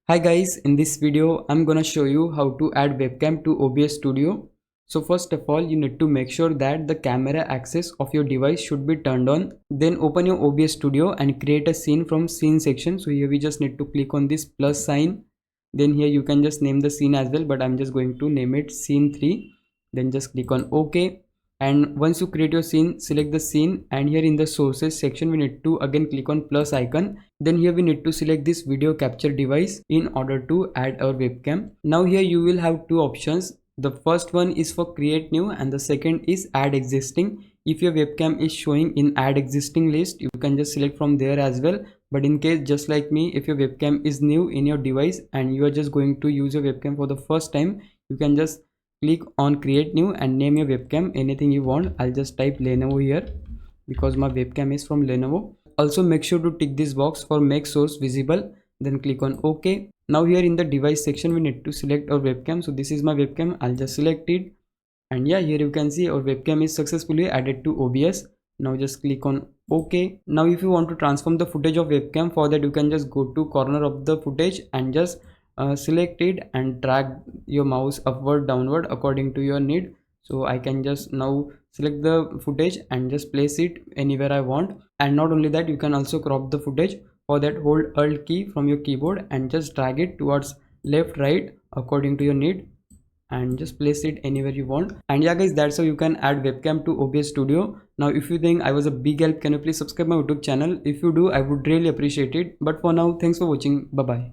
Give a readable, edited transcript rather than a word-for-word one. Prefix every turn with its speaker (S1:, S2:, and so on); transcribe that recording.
S1: Hi guys, in this video I'm gonna show you how to add webcam to OBS Studio. So first of all, you need to make sure that the camera access of your device should be turned on. Then open your OBS Studio and create a scene from scene section. So here we just need to click on this plus sign. Then here you can just name the scene as well, but I'm just going to name it scene 3. Then just click on OK. And once you create your scene, select the scene, and here in the sources section we need to again click on plus icon. Then here we need to select this video capture device in order to add our webcam. Now here you will have two options. The first one is for create new and the second is add existing. If your webcam is showing in add existing list, you can just select from there as well. But in case just like me, if your webcam is new in your device and you are just going to use your webcam for the first time, you can just click on create new and name your webcam anything you want. I'll just type Lenovo here because my webcam is from Lenovo. Also make sure to tick this box for make source visible, then click on OK. Now here in the device section we need to select our webcam. So this is my webcam. I'll just select it, and yeah, here you can see our webcam is successfully added to OBS. Now just click on OK. Now if you want to transform the footage of webcam, for that you can just go to corner of the footage and just select it and drag your mouse upward downward according to your need. So I can just now select the footage and just place it anywhere I want. And not only that, you can also crop the footage. For that, hold Alt key from your keyboard and just drag it towards left right according to your need and just place it anywhere you want. And yeah guys, that's how you can add webcam to OBS Studio. Now if you think I was a big help, can you please subscribe my YouTube channel? If you do, I would really appreciate it. But for now, thanks for watching. Bye bye.